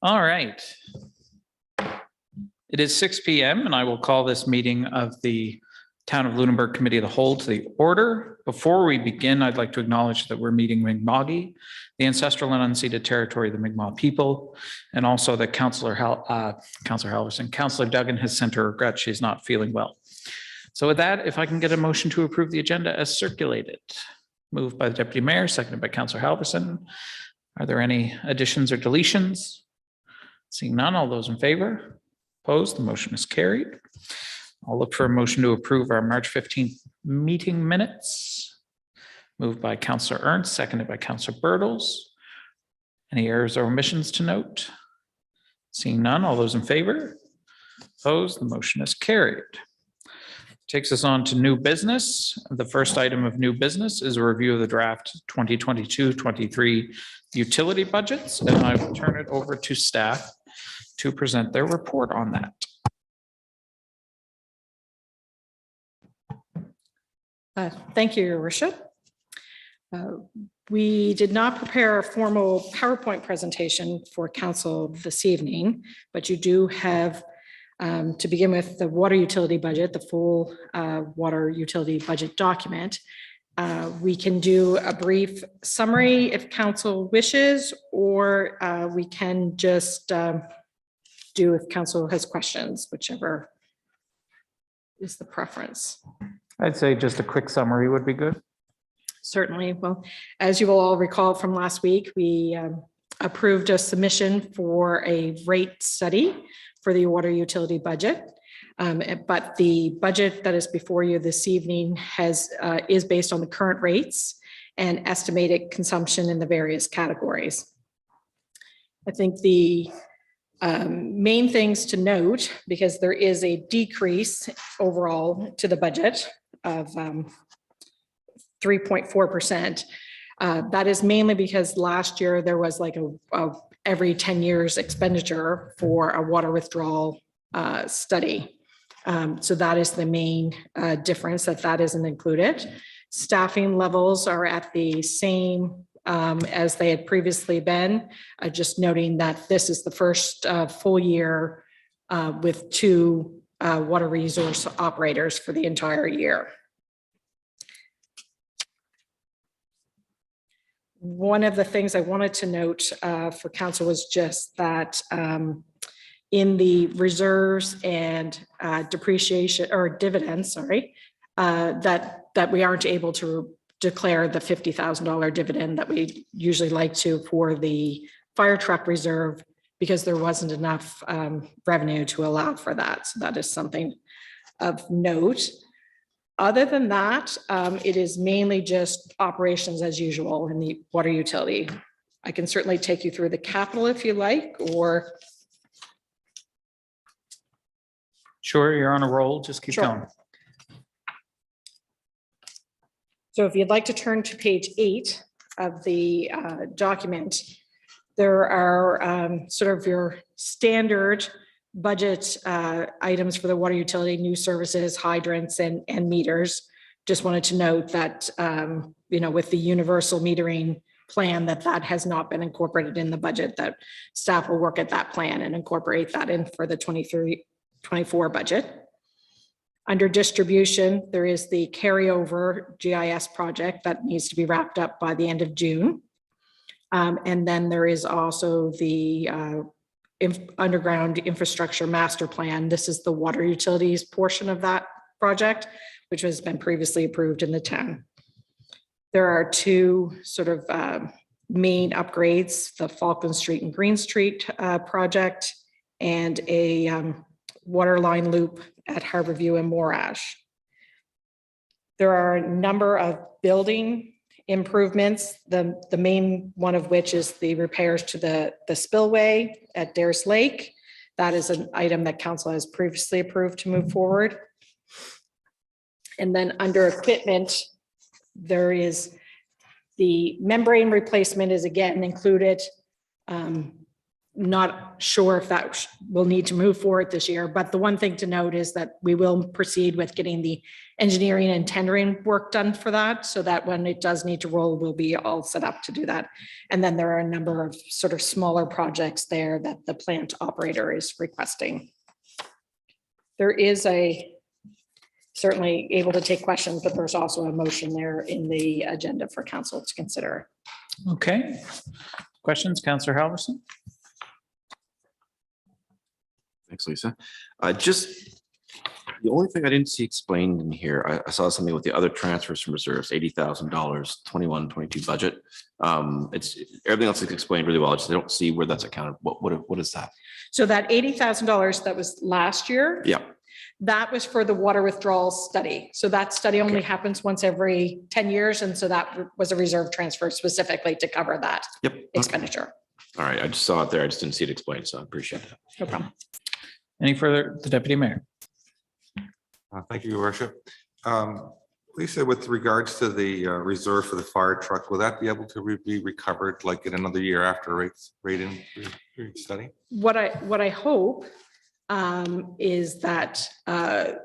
All right. It is 6 p.m. and I will call this meeting of the Town of Lunenburg Committee of the Whole to the order. Before we begin, I'd like to acknowledge that we're meeting Mi'kma'ki, the ancestral and unceded territory of the Mi'kmaq people, and also that Councillor Duggan has sent her regrets. She's not feeling well. So with that, if I can get a motion to approve the agenda as circulated. Moved by the Deputy Mayor, seconded by Councillor Halverson. Are there any additions or deletions? Seeing none, all those in favor? Opposed, the motion is carried. I'll look for a motion to approve our March 15th meeting minutes. Moved by Councillor Ernst, seconded by Councillor Birtles. Any errors or omissions to note? Seeing none, all those in favor? Opposed, the motion is carried. Takes us on to new business. The first item of new business is a review of the draft 2022-23 utility budgets, and I will turn it over to staff to present their report on that. Thank you, Your Worship. We did not prepare a formal PowerPoint presentation for Council this evening, but you do have, to begin with, the water utility budget, the full water utility budget document. We can do a brief summary if Council wishes, or we can just do if Council has questions, whichever is the preference. I'd say just a quick summary would be good. Certainly. Well, as you will all recall from last week, we approved a submission for a rate study for the water utility budget. But the budget that is before you this evening is based on the current rates and estimated consumption in the various categories. I think the main things to note, because there is a decrease overall to the budget of 3.4%. That is mainly because last year there was like a every 10 years expenditure for a water withdrawal study. So that is the main difference, that isn't included. Staffing levels are at the same as they had previously been, just noting that this is the first full year with 2 water resource operators for the entire year. One of the things I wanted to note for Council was just that in the reserves and depreciation or dividends, that we aren't able to declare the $50,000 dividend that we usually like to for the fire truck reserve, because there wasn't enough revenue to allow for that. So that is something of note. Other than that, it is mainly just operations as usual in the water utility. I can certainly take you through the capital if you like, or. Sure, you're on a roll, just keep going. So if you'd like to turn to page 8 of the document, there are sort of your standard budget items for the water utility, new services, hydrants, and meters. Just wanted to note that, with the universal metering plan, that has not been incorporated in the budget, that staff will work at that plan and incorporate that in for the 23-24 budget. Under distribution, there is the carryover GIS project that needs to be wrapped up by the end of June. And then there is also the underground infrastructure master plan. This is the water utilities portion of that project, which has been previously approved in the town. There are 2 sort of main upgrades, the Falkland Street and Green Street project, and a water line loop at Harborview and Morash. There are a number of building improvements, the main one of which is the repairs to the spillway at Dares Lake. That is an item that Council has previously approved to move forward. And then under equipment, there is the membrane replacement is again included not sure if that will need to move forward this year, but the one thing to note is that we will proceed with getting the engineering and tendering work done for that, so that when it does need to roll, we'll be all set up to do that. And then there are a number of sort of smaller projects there that the plant operator is requesting. There is certainly able to take questions, but there's also a motion there in the agenda for council to consider. Okay. Questions, Councillor Halverson? Thanks, Lisa. Just the only thing I didn't see explained in here, I saw something with the other transfers from reserves, $80,000, 21-22 budget. It's everything else is explained really well. I don't see where that's accounted. What is that? So that $80,000 that was last year. Yeah. That was for the water withdrawal study. So that study only happens once every 10 years. And so that was a reserve transfer specifically to cover that expenditure. All right. I just saw it there. I just didn't see it explained. So I appreciate that. No problem. Any further? The Deputy Mayor. Thank you, Your Worship. Lisa, with regards to the reserve for the fire truck, will that be able to be recovered like in another year after rate study? What I hope is that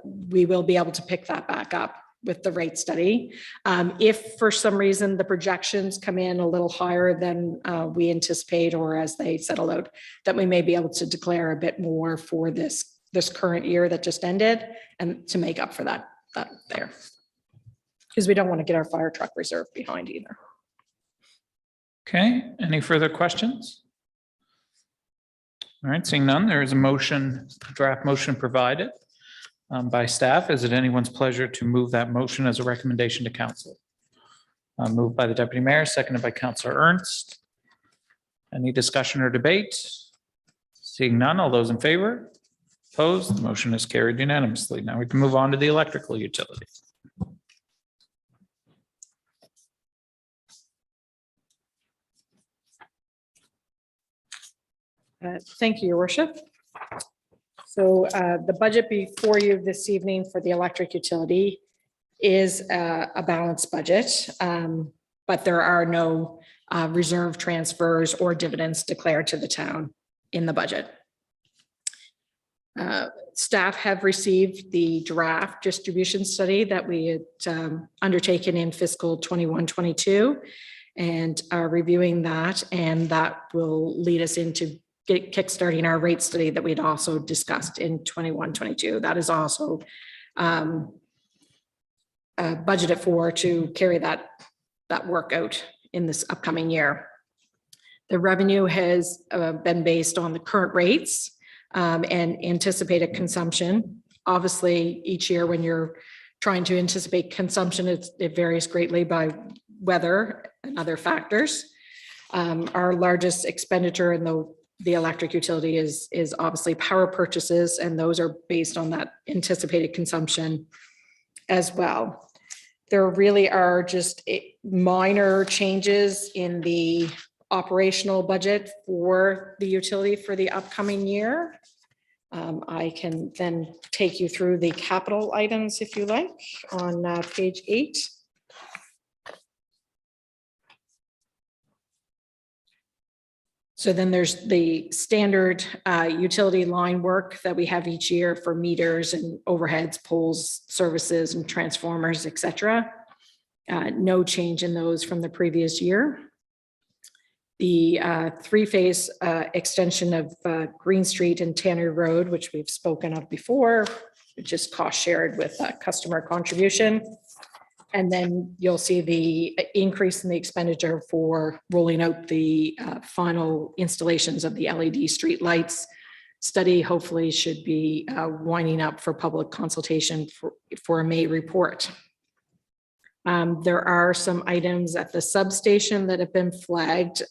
we will be able to pick that back up with the rate study. If for some reason the projections come in a little higher than we anticipate, or as they settle out, that we may be able to declare a bit more for this current year that just ended, and to make up for that there. Because we don't want to get our fire truck reserve behind either. Okay, any further questions? All right, seeing none, there is a motion, draft motion provided by staff. Is it anyone's pleasure to move that motion as a recommendation to council? Moved by the Deputy Mayor, seconded by Councillor Ernst. Any discussion or debate? Seeing none, all those in favor? Opposed? The motion is carried unanimously. Now we can move on to the electrical utility. Thank you, Your Worship. So the budget before you this evening for the electric utility is a balanced budget, but there are no reserve transfers or dividends declared to the town in the budget. Staff have received the draft distribution study that we had undertaken in fiscal 21-22 and are reviewing that, and that will lead us into kickstarting our rate study that we'd also discussed in 21-22. That is also budgeted for to carry that work out in this upcoming year. The revenue has been based on the current rates and anticipated consumption. Obviously, each year when you're trying to anticipate consumption, it varies greatly by weather and other factors. Our largest expenditure in the electric utility is obviously power purchases, and those are based on that anticipated consumption as well. There really are just minor changes in the operational budget for the utility for the upcoming year. I can then take you through the capital items if you like on page 8. So then there's the standard utility line work that we have each year for meters and overheads, poles, services, and transformers, et cetera. No change in those from the previous year. The three-phase extension of Green Street and Tannery Road, which we've spoken of before, which is cost shared with customer contribution. And then you'll see the increase in the expenditure for rolling out the final installations of the LED street lights. Study hopefully should be winding up for public consultation for a May report. There are some items at the substation that have been flagged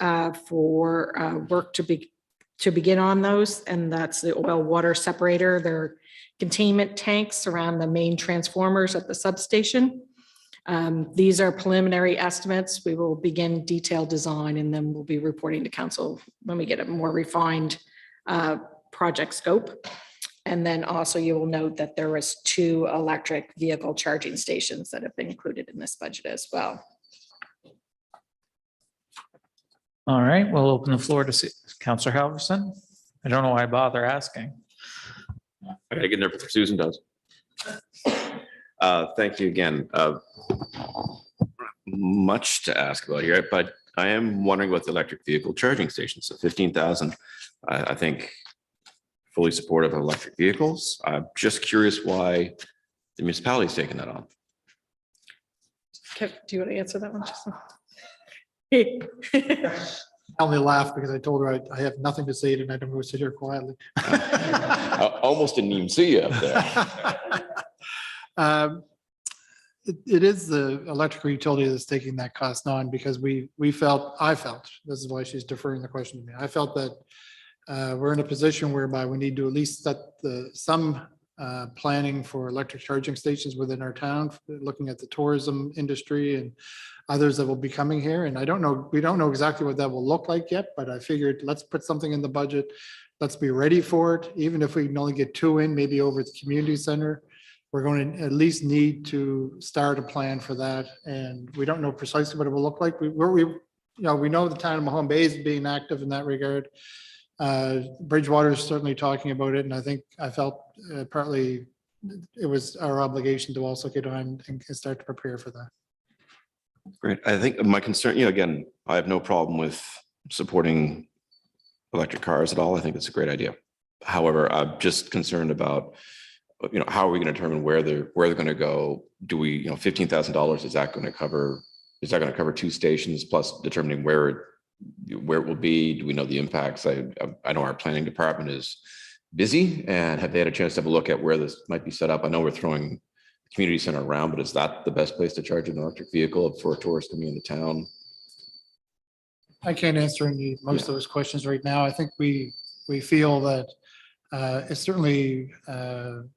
for work to begin on those, and that's the oil water separator. There are containment tanks around the main transformers at the substation. These are preliminary estimates. We will begin detailed design, and then we'll be reporting to council when we get a more refined project scope. And then also you will note that there was 2 electric vehicle charging stations that have been included in this budget as well. All right, we'll open the floor to see Counselor Halverson. I don't know why I bother asking. I gotta get there before Susan does. Thank you again. Much to ask about here, but I am wondering about the electric vehicle charging stations. So 15,000, I think fully supportive of electric vehicles. I'm just curious why the municipality's taking that on. Kev, do you want to answer that one? Justin? I only laughed because I told her I have nothing to say tonight. I'm going to sit here quietly. I almost didn't even see you up there. It is the electrical utility that's taking that cost on because I felt, this is why she's deferring the question to me. I felt that we're in a position whereby we need to at least set some planning for electric charging stations within our town, looking at the tourism industry and others that will be coming here. And we don't know exactly what that will look like yet, but I figured let's put something in the budget. Let's be ready for it. Even if we can only get 2 in, maybe over at the community center, we're going to at least need to start a plan for that. And we don't know precisely what it will look like. We know the town of Mahone Bay is being active in that regard. Bridgewater is certainly talking about it. And I felt partly it was our obligation to also get on and start to prepare for that. Great. I think my concern, again, I have no problem with supporting electric cars at all. I think it's a great idea. However, I'm just concerned about, how are we going to determine where they're going to go? Do we, $15,000, is that going to cover 2 stations plus determining where it will be? Do we know the impacts? I know our planning department is busy, and have they had a chance to have a look at where this might be set up? I know we're throwing the community center around, but is that the best place to charge an electric vehicle for a tourist coming into town? I can't answer most of those questions right now. I think we feel that it's certainly an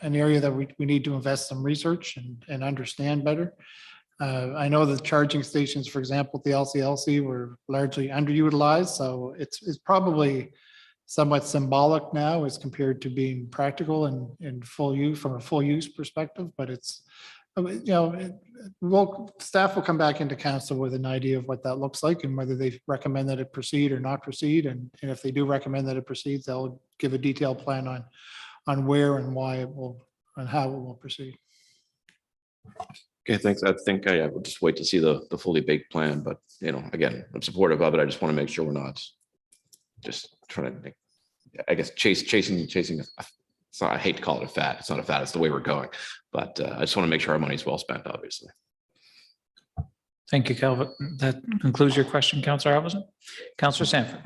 area that we need to invest some research and understand better. I know the charging stations, for example, at the LCLC were largely underutilized, so it's probably somewhat symbolic now as compared to being practical and full use from a full use perspective. But it's, staff will come back into council with an idea of what that looks like and whether they recommend that it proceed or not proceed. And if they do recommend that it proceeds, they'll give a detailed plan on where and why it will and how it will proceed. Okay, thanks. I think I will just wait to see the fully baked plan, but again, I'm supportive of it. I just want to make sure we're not just trying to, I guess, chasing. So I hate to call it a fad. It's not a fad. It's the way we're going. But I just want to make sure our money's well spent, obviously. Thank you, Calvin. That concludes your question, Counselor Halverson. Counselor Sanford.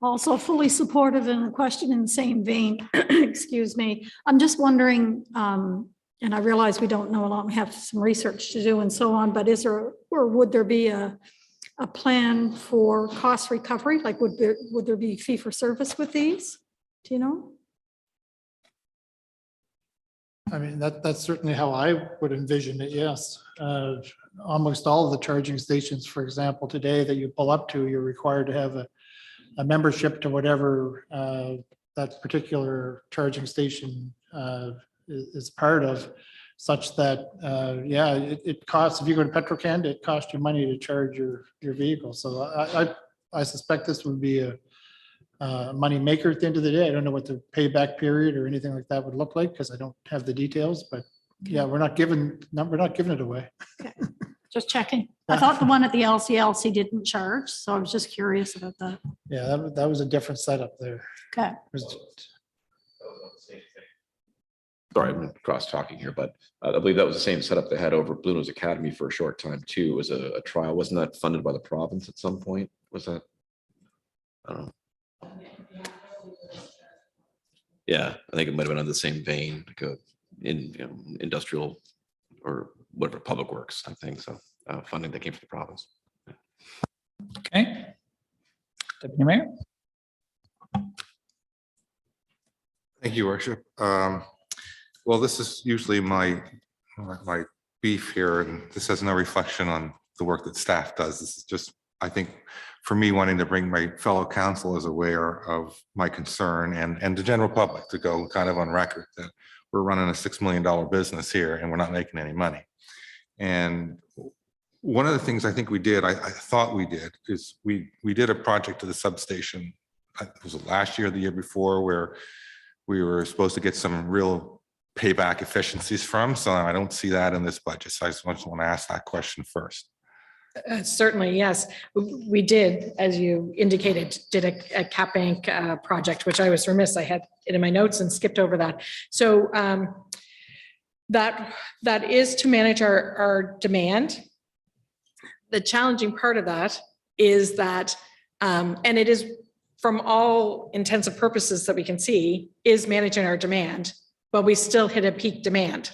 Also fully supportive in a question in the same vein. Excuse me. I'm just wondering, and I realize we don't know a lot, we have some research to do and so on, but is there, or would there be a plan for cost recovery? Like would there be fee for service with these? Do you know? I mean, that's certainly how I would envision it, yes. Almost all of the charging stations, for example, today that you pull up to, you're required to have a membership to whatever that particular charging station is part of, such that, it costs, if you go to Petro-Canada, it costs you money to charge your vehicle. So I suspect this would be a money maker at the end of the day. I don't know what the payback period or anything like that would look like because I don't have the details, but yeah, we're not giving it away. Okay. Just checking. I thought the one at the LCLC didn't charge, so I was just curious about that. Yeah, that was a different setup there. Okay. Sorry, I'm cross talking here, but I believe that was the same setup they had over at Blue Nose Academy for a short time too. It was a trial. Wasn't that funded by the province at some point? Was that? I don't know. Yeah, I think it might have been on the same vein, like industrial or whatever, public works, I think so. Funding that came from the province. Okay. Deputy Mayor. Thank you, Worship. Well, this is usually my beef here, and this has no reflection on the work that staff does. This is just, I think, for me, wanting to bring my fellow councilors aware of my concern and the general public to go kind of on record that we're running a $6 million business here and we're not making any money. And one of the things I think we did, I thought we did, is we did a project to the substation. Was it last year or the year before, where we were supposed to get some real payback efficiencies from? So I don't see that in this budget. So I just want to ask that question first. Certainly, yes. We did, as you indicated, did a cap bank project, which I was remiss. I had it in my notes and skipped over that. So that is to manage our demand. The challenging part of that is that, and it is from all intents and purposes that we can see, is managing our demand, but we still hit a peak demand.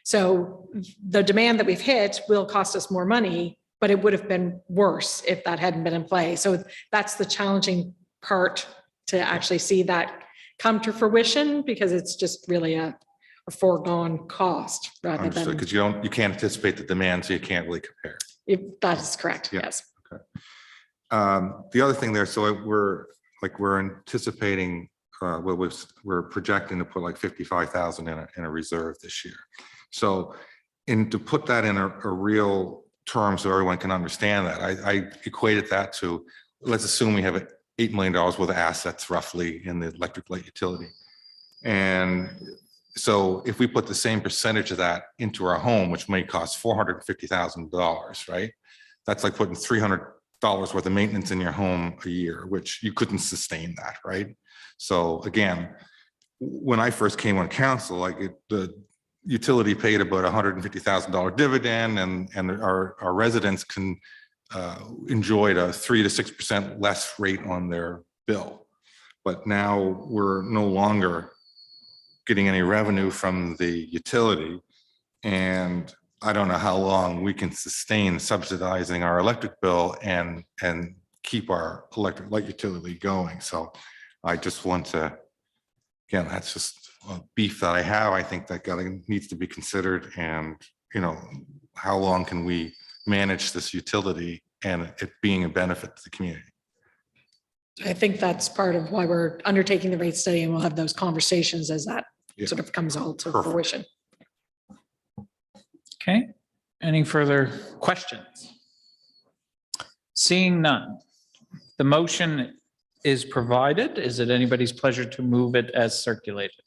So the demand that we've hit will cost us more money, but it would have been worse if that hadn't been in play. So that's the challenging part, to actually see that come to fruition, because it's just really a foregone cost rather Understood, than. because you can't anticipate the demand, so you can't really compare. That is correct, Yeah. yes. The other thing there, so we're anticipating, we're projecting to put like 55,000 in a reserve this year. So, to put that in a real term so everyone can understand that, I equated that to, let's assume we have $8 million worth of assets roughly in the electric light utility. And so if we put the same percentage of that into our home, which may cost $450,000, right? That's like putting $300 worth of maintenance in your home a year, which you couldn't sustain that, right? So again, when I first came on council, the utility paid about $150,000 dividend, and our residents can enjoyed a 3 to 6% less rate on their bill. But now we're no longer getting any revenue from the utility, and I don't know how long we can sustain subsidizing our electric bill and keep our electric light utility going. So I just want to, again, that's just a beef that I have. I think that needs to be considered, and how long can we manage this utility and it being a benefit to the community? I think that's part of why we're undertaking the rate study, and we'll have those conversations as that sort of comes all to Perfect. fruition. Okay, any further questions? Seeing none, the motion is provided. Is it anybody's pleasure to move it as circulated?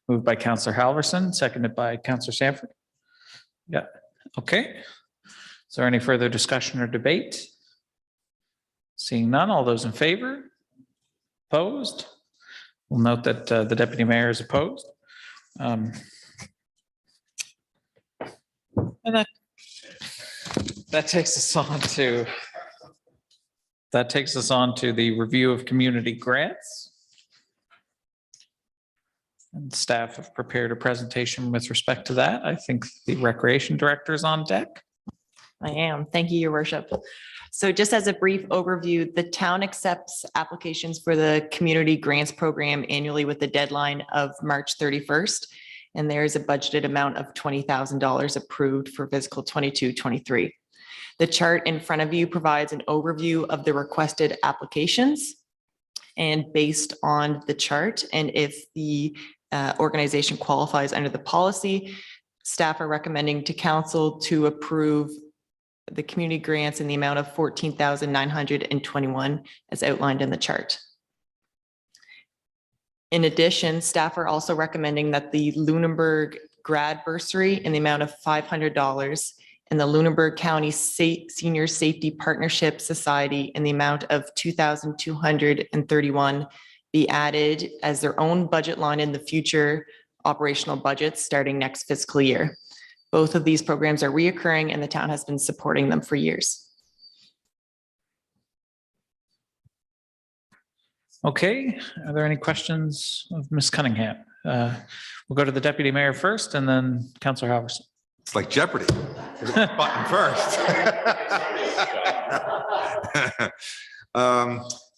Moved by Councillor Halverson, seconded by Councillor Sanford. Yeah, okay. Is there any further discussion or debate? Seeing none, all those in favor? Opposed? We'll note that the deputy mayor is opposed. And that takes us on to the review of community grants. And staff have prepared a presentation with respect to that. I think the recreation director is on deck. I am. Thank you, Your Worship. So just as a brief overview, the town accepts applications for the community grants program annually with the deadline of March 31st. And there's a budgeted amount of $20,000 approved for fiscal 22-23. The chart in front of you provides an overview of the requested applications. And based on the chart, and if the organization qualifies under the policy, staff are recommending to council to approve the community grants in the amount of $14,921 as outlined in the chart. In addition, staff are also recommending that the Lunenburg grad bursary in the amount of $500 and the Lunenburg County Senior Safety Partnership Society in the amount of $2,231 be added as their own budget line in the future operational budgets starting next fiscal year. Both of these programs are reoccurring, and the town has been supporting them for years. Okay, are there any questions of Ms. Cunningham? We'll go to the deputy mayor first and then Councillor Halverson. It's like Jeopardy. Button first.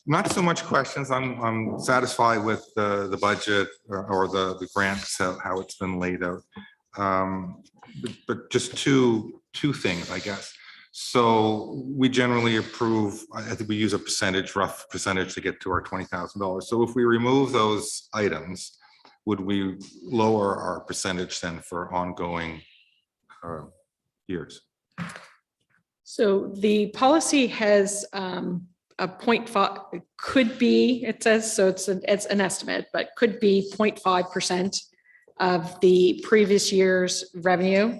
Not so much questions. I'm satisfied with the budget or the grants, how it's been laid out. But just two things, I guess. So we generally approve, I think we use a rough percentage to get to our $20,000. So if we remove those items, would we lower our percentage then for ongoing years? So the policy has a 0.5, could be, it says, so it's an estimate, but could be 0.5% of the previous year's revenue.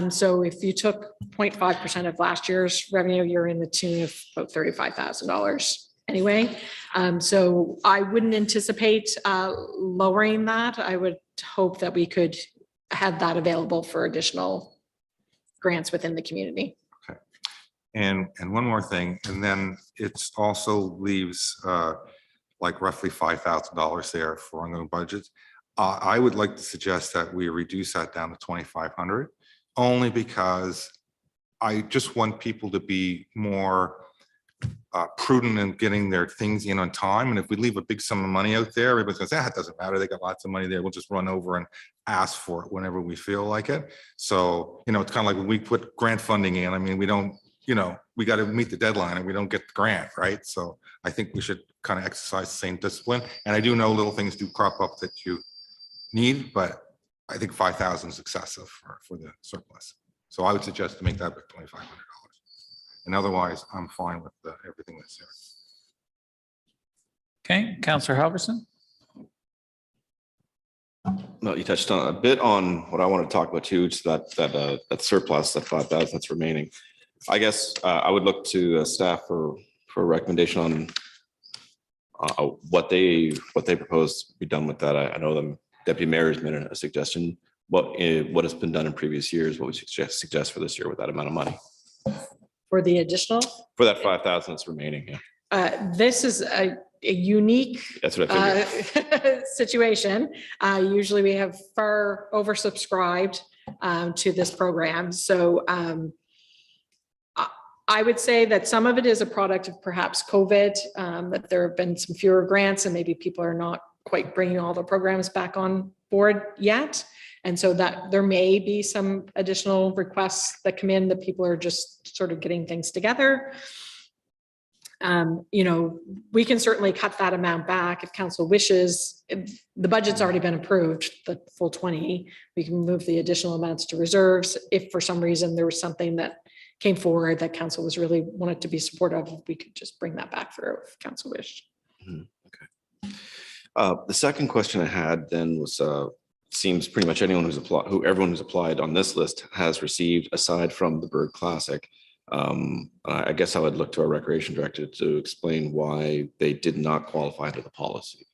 So if you took 0.5% of last year's revenue, you're in the tune of about $35,000 anyway. So I wouldn't anticipate lowering that. I would hope that we could have that available for additional grants within the community. And one more thing, and then it's also leaves like roughly $5,000 there for ongoing budgets. I would like to suggest that we reduce that down to 2,500, only because I just want people to be more prudent in getting their things in on time. And if we leave a big sum of money out there, everybody's gonna say, it doesn't matter. They got lots of money there. We'll just run over and ask for it whenever we feel like it. So, you know, it's kind of like when we put grant funding in, I mean, we don't, you know, we got to meet the deadline and we don't get the grant, right? So I think we should kind of exercise the same discipline. And I do know little things do crop up that you need, but I think 5,000 is excessive for the surplus. So I would suggest to make that $2,500. And otherwise, I'm fine with everything that's there. Okay, Counselor Halverson. No, you touched on a bit on what I want to talk about too, it's that surplus, that 5,000 that's remaining. I guess I would look to staff for a recommendation on what they propose to be done with that. I know the deputy mayor has made a suggestion. What has been done in previous years? What would you suggest for this year with that amount of money? For the additional, For that 5,000 that's remaining, yeah. this is a unique That's what I figured. situation. Usually we have far oversubscribed to this program. So I would say that some of it is a product of perhaps COVID, that there have been some fewer grants and maybe people are not quite bringing all the programs back on board yet. And so that there may be some additional requests that come in that people are just sort of getting things together. You know, we can certainly cut that amount back if council wishes. If the budget's already been approved, the full 20, we can move the additional amounts to reserves. If for some reason there was something that came forward that council was really wanted to be supportive of, we could just bring that back through if council wished. Okay. The second question I had then was, seems pretty much everyone who's applied on this list has received, aside from the Bird Classic. I guess I would look to our recreation director to explain why they did not qualify under the policy.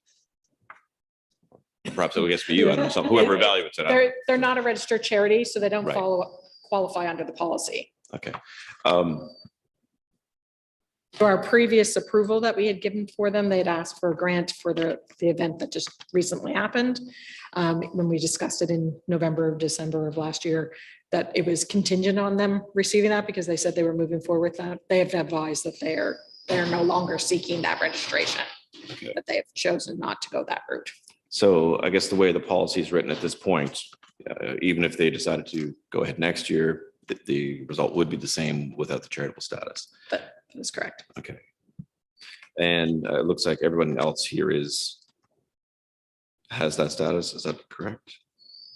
Perhaps it would be you, I don't know, whoever evaluates it. They're not a registered charity, so they don't Right. qualify under the policy. Okay. So our previous approval that we had given for them, they'd asked for a grant for the event that just recently happened. When we discussed it in November, December of last year, that it was contingent on them receiving that because they said they were moving forward with that. They have advised that they're no longer seeking that registration, Okay. that they have chosen not to go that route. So I guess the way the policy is written at this point, even if they decided to go ahead next year, the result would be the same without the charitable status. That is correct. Okay. And it looks like everyone else here has that status. Is that correct?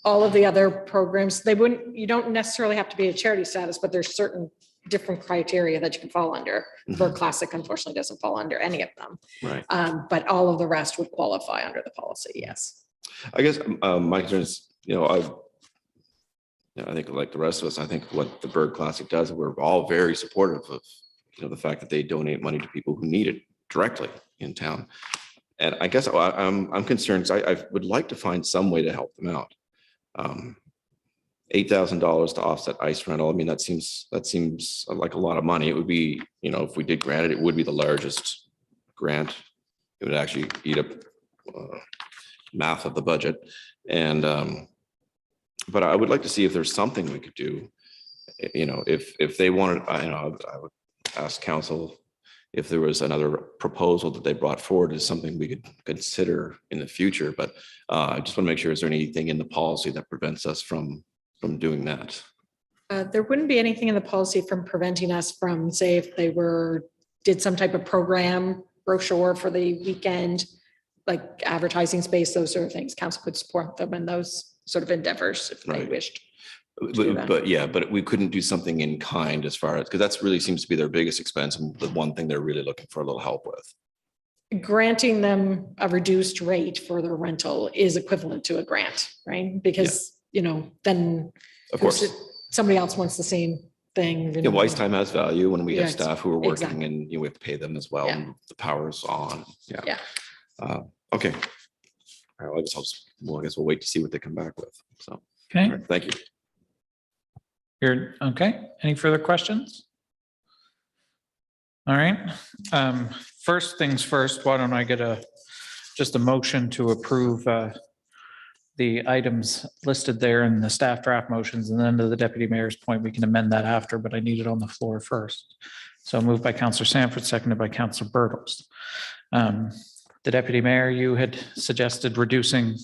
All of the other programs, you don't necessarily have to be a charity status, but there's certain different criteria that you can fall under. Bird Classic unfortunately doesn't fall under any of them. Right. But all of the rest would qualify under the policy, yes. I guess my concern is, I think like the rest of us, I think what the Bird Classic does, we're all very supportive of, the fact that they donate money to people who need it directly in town. And I guess I'm concerned, I would like to find some way to help them out. $8,000 to offset ice rental. I mean, that seems like a lot of money. It would be, if we did grant it, it would be the largest grant. It would actually eat up math of the budget. And, but I would like to see if there's something we could do. If they wanted, I would ask council if there was another proposal that they brought forward as something we could consider in the future. But I just want to make sure, is there anything in the policy that prevents us from doing that? There wouldn't be anything in the policy from preventing us from, say, if they did some type of program brochure for the weekend, like advertising space, those sort of things. Council could support them in those sort of endeavors if they Right. wished. do that. But yeah, but we couldn't do something in kind as far as, because that's really seems to be their biggest expense and the one thing they're really looking for a little help with. Granting them a reduced rate for their rental is equivalent to a grant, right? Because, then Of course. somebody else wants the same thing. Yeah, wise time has value when we have Yeah, staff who are working exactly. and we have to pay them as well. Yeah. And the power's on. Yeah. Yeah. Okay. All right, I guess we'll wait to see what they come back with. So, all Okay, right, thank you. you're, okay. Any further questions? All right. First things first, why don't I get just a motion to approve the items listed there in the staff draft motions, and then to the deputy mayor's point, we can amend that after, but I need it on the floor first. So moved by Counselor Sanford, seconded by Counselor Bertles. The deputy mayor, you had suggested reducing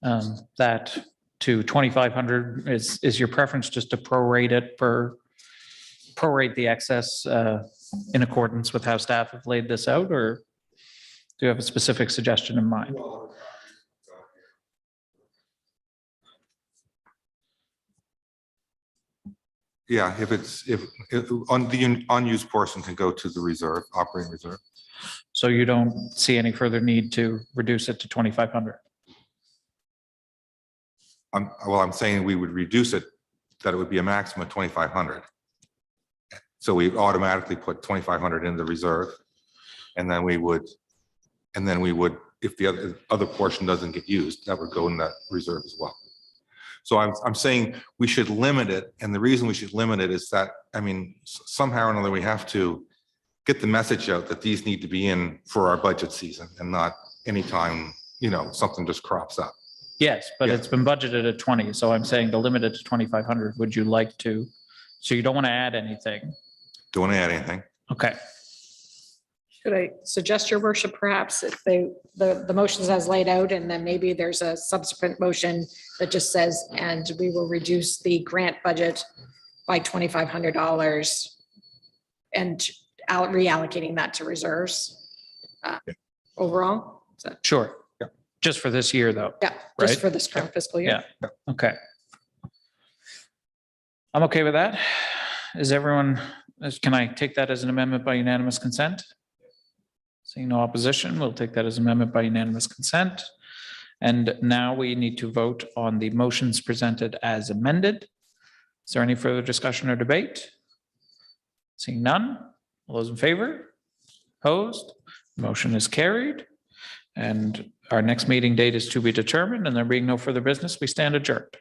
that to 2,500. Is your preference just to prorate the excess in accordance with how staff have laid this out, or do you have a specific suggestion in mind? Yeah, if on the unused portion can go to the reserve, operating reserve. So you don't see any further need to reduce it to 2,500? I'm saying we would reduce it, that it would be a maximum of 2,500. So we automatically put 2,500 in the reserve. And then we would, if the other portion doesn't get used, that would go in that reserve as well. So I'm saying we should limit it. And the reason we should limit it is that, somehow or another, we have to get the message out that these need to be in for our budget season and not anytime, something just crops up. Yes, but Yeah. it's been budgeted at 20, so I'm saying to limit it to 2,500. Would you like to? So you don't want to add anything? Don't want to add anything. Okay, Should I suggest, your worship, perhaps if the motions as laid out, and then maybe there's a subsequent motion that just says, and we will reduce the grant budget by $2,500 and reallocating that to reserves overall? Is that- sure. Yeah. Just for this year, though? Yeah, Right. just for this current fiscal year. Yeah. Okay. I'm okay with that. Is everyone, can I take that as an amendment by unanimous consent? Seeing no opposition, we'll take that as amendment by unanimous consent. And now we need to vote on the motions presented as amended. Is there any further discussion or debate? Seeing none, all those in favor? Opposed? Motion is carried. And our next meeting date is to be determined, and there being no further business, we stand adjourned.